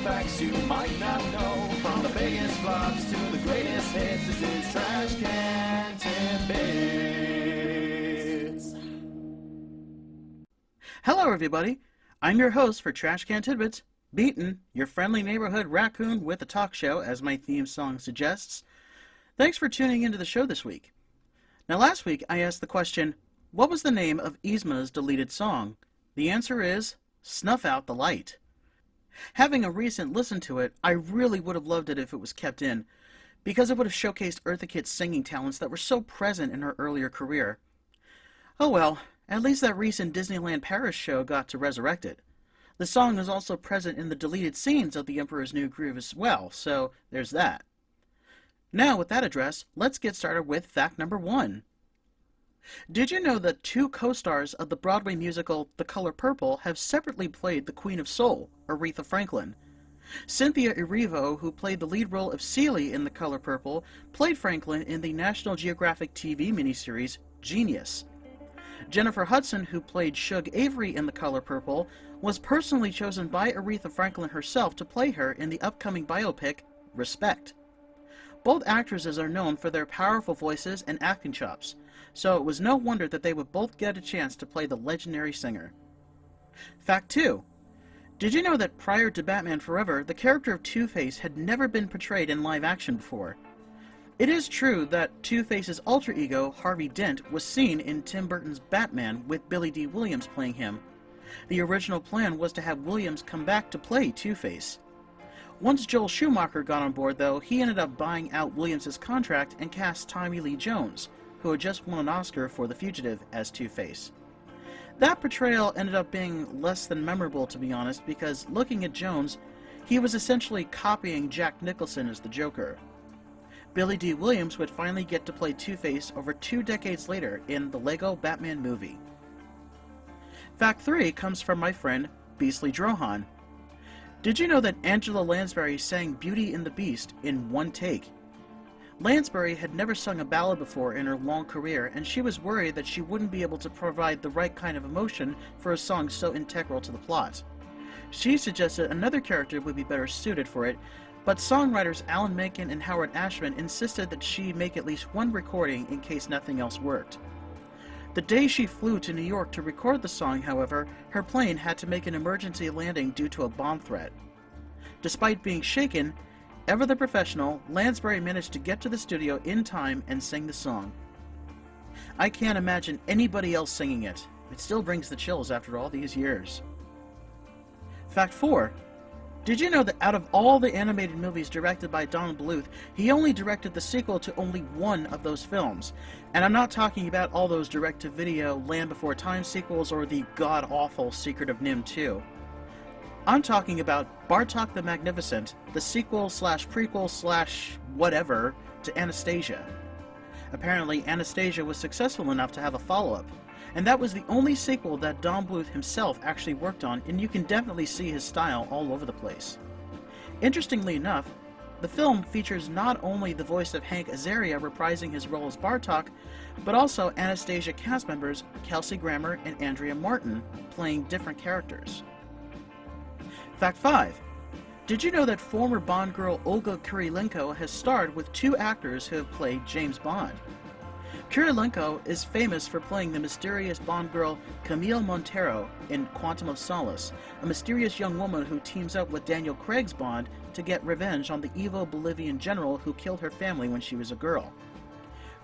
facts you might not know. From the biggest flops to the greatest hits, this is Trash Can Tidbits. Hello everybody, I'm your host for Trash Can Tidbits, Beaton, your friendly neighborhood raccoon with a talk show, as my theme song suggests. Thanks for tuning into the show this week. Now last week I asked the question, what was the name of Yzma's deleted song? The answer is, Snuff Out the Light. Having a recent listen to it, I really would have loved it if it was kept in, because it would have showcased Eartha Kitt's singing talents that were so present in her earlier career. Oh well, at least that recent Disneyland Paris show got to resurrect it. The song is also present in the deleted scenes of The Emperor's New Groove as well, so there's that. Now, with that address, let's get started with fact number 1. Did you know that 2 co-stars of the Broadway musical The Color Purple have separately played the Queen of Soul, Aretha Franklin? Cynthia Erivo, who played the lead role of Celie in The Color Purple, played Franklin in the National Geographic TV miniseries Genius. Jennifer Hudson, who played Shug Avery in The Color Purple, was personally chosen by Aretha Franklin herself to play her in the upcoming biopic Respect. Both actresses are known for their powerful voices and acting chops, so it was no wonder that they would both get a chance to play the legendary singer. Fact 2. Did you know that prior to Batman Forever, the character of Two-Face had never been portrayed in live action before? It is true that Two-Face's alter ego, Harvey Dent, was seen in Tim Burton's Batman with Billy D. Williams playing him. The original plan was to have Williams come back to play Two-Face. Once Joel Schumacher got on board, though, he ended up buying out Williams' contract and cast Tommy Lee Jones, who had just won an Oscar for The Fugitive, as Two-Face. That portrayal ended up being less than memorable, to be honest, because looking at Jones, he was essentially copying Jack Nicholson as the Joker. Billy D. Williams would finally get to play Two-Face over 2 decades later in the Lego Batman movie. Fact 3 comes from my friend Beastly Drohan. Did you know that Angela Lansbury sang Beauty and the Beast in one take? Lansbury had never sung a ballad before in her long career, and she was worried that she wouldn't be able to provide the right kind of emotion for a song so integral to the plot. She suggested another character would be better suited for it, but songwriters Alan Menken and Howard Ashman insisted that she make at least one recording in case nothing else worked. The day she flew to New York to record the song, however, her plane had to make an emergency landing due to a bomb threat. Despite being shaken, ever the professional, Lansbury managed to get to the studio in time and sing the song. I can't imagine anybody else singing it. It still brings the chills after all these years. Fact 4. Did you know that out of all the animated movies directed by Don Bluth, he only directed the sequel to only one of those films? And I'm not talking about all those direct-to-video Land Before Time sequels or the god-awful Secret of NIMH 2. I'm talking about Bartok the Magnificent, the sequel/prequel/whatever to Anastasia. Apparently, Anastasia was successful enough to have a follow-up, and that was the only sequel that Don Bluth himself actually worked on, and you can definitely see his style all over the place. Interestingly enough, the film features not only the voice of Hank Azaria reprising his role as Bartok, but also Anastasia cast members Kelsey Grammer and Andrea Martin playing different characters. Fact 5. Did you know that former Bond girl Olga Kurylenko has starred with 2 actors who have played James Bond? Kurylenko is famous for playing the mysterious Bond girl Camille Montero in Quantum of Solace, a mysterious young woman who teams up with Daniel Craig's Bond to get revenge on the evil Bolivian general who killed her family when she was a girl.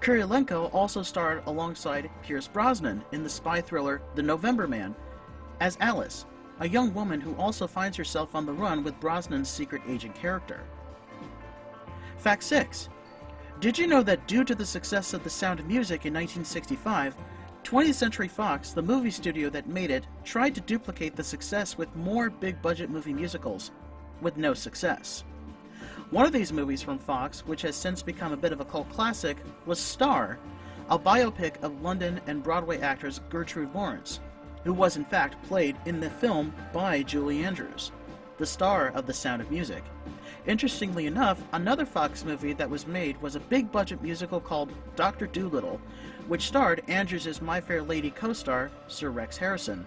Kurylenko also starred alongside Pierce Brosnan in the spy thriller The November Man as Alice, a young woman who also finds herself on the run with Brosnan's secret agent character. Fact 6. Did you know that due to the success of The Sound of Music in 1965, 20th Century Fox, the movie studio that made it, tried to duplicate the success with more big-budget movie musicals, with no success? One of these movies from Fox, which has since become a bit of a cult classic, was Star, a biopic of London and Broadway actress Gertrude Lawrence, who was in fact played in the film by Julie Andrews, the star of The Sound of Music. Interestingly enough, another Fox movie that was made was a big-budget musical called Dr. Dolittle, which starred Andrews' My Fair Lady co-star, Sir Rex Harrison.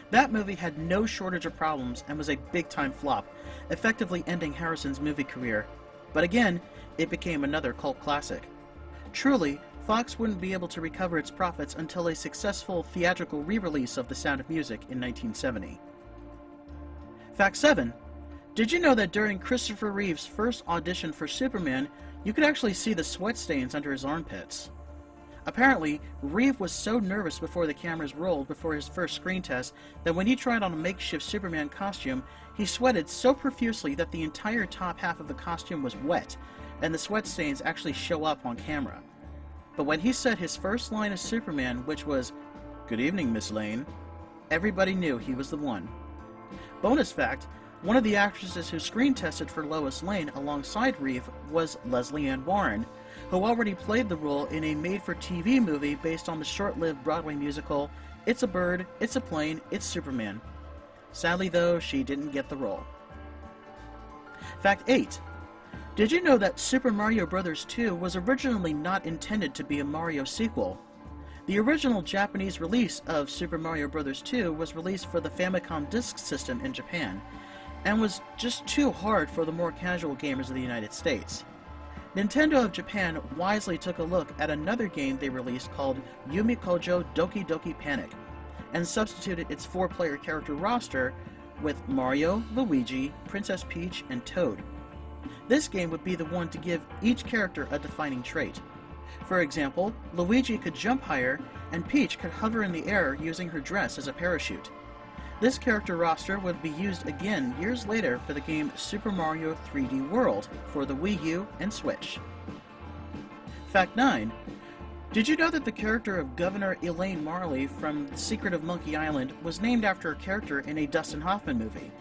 That movie had no shortage of problems and was a big-time flop, effectively ending Harrison's movie career. But again, it became another cult classic. Truly, Fox wouldn't be able to recover its profits until a successful theatrical re-release of The Sound of Music in 1970. Fact 7. Did you know that during Christopher Reeve's first audition for Superman, you could actually see the sweat stains under his armpits? Apparently, Reeve was so nervous before the cameras rolled before his first screen test that when he tried on a makeshift Superman costume, he sweated so profusely that the entire top half of the costume was wet, and the sweat stains actually show up on camera. But when he said his first line as Superman, which was, "Good evening, Miss Lane," everybody knew he was the one. Bonus fact, one of the actresses who screen tested for Lois Lane alongside Reeve was Leslie Ann Warren, who already played the role in a made-for-TV movie based on the short-lived Broadway musical It's a Bird, It's a Plane, It's Superman. Sadly, though, she didn't get the role. Fact 8. Did you know that Super Mario Bros. 2 was originally not intended to be a Mario sequel? The original Japanese release of Super Mario Bros. 2 was released for the Famicom Disk System in Japan, and was just too hard for the more casual gamers of the United States. Nintendo of Japan wisely took a look at another game they released called Yumi Kojo Doki Doki Panic, and substituted its 4-player character roster with Mario, Luigi, Princess Peach, and Toad. This game would be the one to give each character a defining trait. For example, Luigi could jump higher, and Peach could hover in the air using her dress as a parachute. This character roster would be used again years later for the game Super Mario 3D World for the Wii U and Switch. Fact 9. Did you know that the character of Governor Elaine Marley from The Secret of Monkey Island was named after a character in a Dustin Hoffman movie?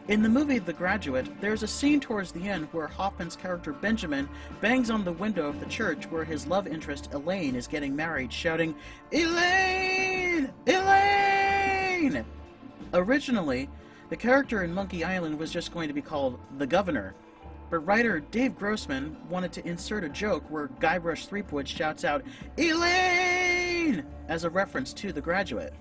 In the movie The Graduate, there's a scene towards the end where Hoffman's character Benjamin bangs on the window of the church where his love interest Elaine is getting married, shouting, "Elaine! Elaine!" Originally, the character in Monkey Island was just going to be called The Governor, but writer Dave Grossman wanted to insert a joke where Guybrush Threepwood shouts out, "Elaine!" as a reference to The Graduate.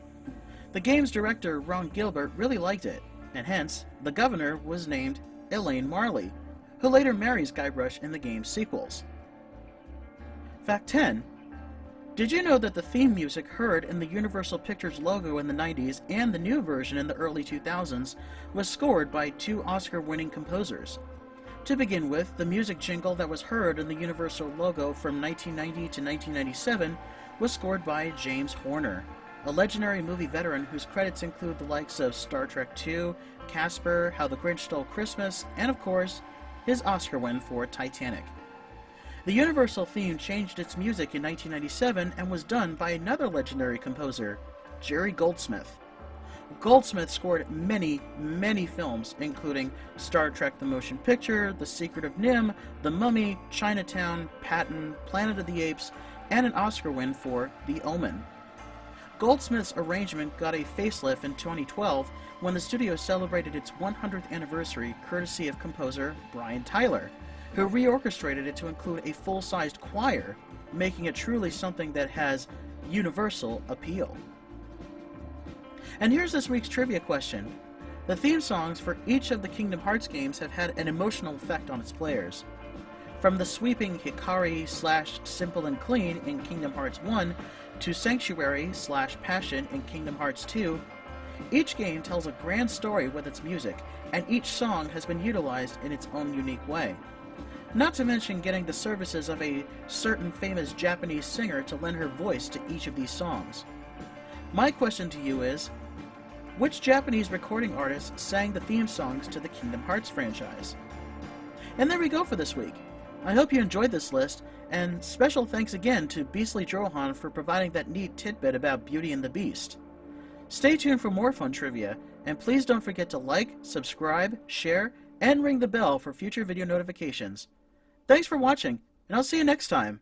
The game's director, Ron Gilbert, really liked it, and hence, the Governor was named Elaine Marley, who later marries Guybrush in the game's sequels. Fact 10. Did you know that the theme music heard in the Universal Pictures logo in the 90s and the new version in the early 2000s was scored by 2 Oscar-winning composers? To begin with, the music jingle that was heard in the Universal logo from 1990 to 1997 was scored by James Horner, a legendary movie veteran whose credits include the likes of Star Trek II, Casper, How the Grinch Stole Christmas, and of course, his Oscar win for Titanic. The Universal theme changed its music in 1997 and was done by another legendary composer, Jerry Goldsmith. Goldsmith scored many, many films, including Star Trek the Motion Picture, The Secret of NIMH, The Mummy, Chinatown, Patton, Planet of the Apes, and an Oscar win for The Omen. Goldsmith's arrangement got a facelift in 2012 when the studio celebrated its 100th anniversary courtesy of composer Brian Tyler, who reorchestrated it to include a full-sized choir, making it truly something that has universal appeal. And here's this week's trivia question. The theme songs for each of the Kingdom Hearts games have had an emotional effect on its players. From the sweeping Hikari/Simple and Clean in Kingdom Hearts 1 to Sanctuary/Passion in Kingdom Hearts 2, each game tells a grand story with its music, and each song has been utilized in its own unique way. Not to mention getting the services of a certain famous Japanese singer to lend her voice to each of these songs. My question to you is, which Japanese recording artists sang the theme songs to the Kingdom Hearts franchise? And there we go for this week. I hope you enjoyed this list, and special thanks again to Beastly Drohan for providing that neat tidbit about Beauty and the Beast. Stay tuned for more fun trivia, and please don't forget to like, subscribe, share, and ring the bell for future video notifications. Thanks for watching, and I'll see you next time.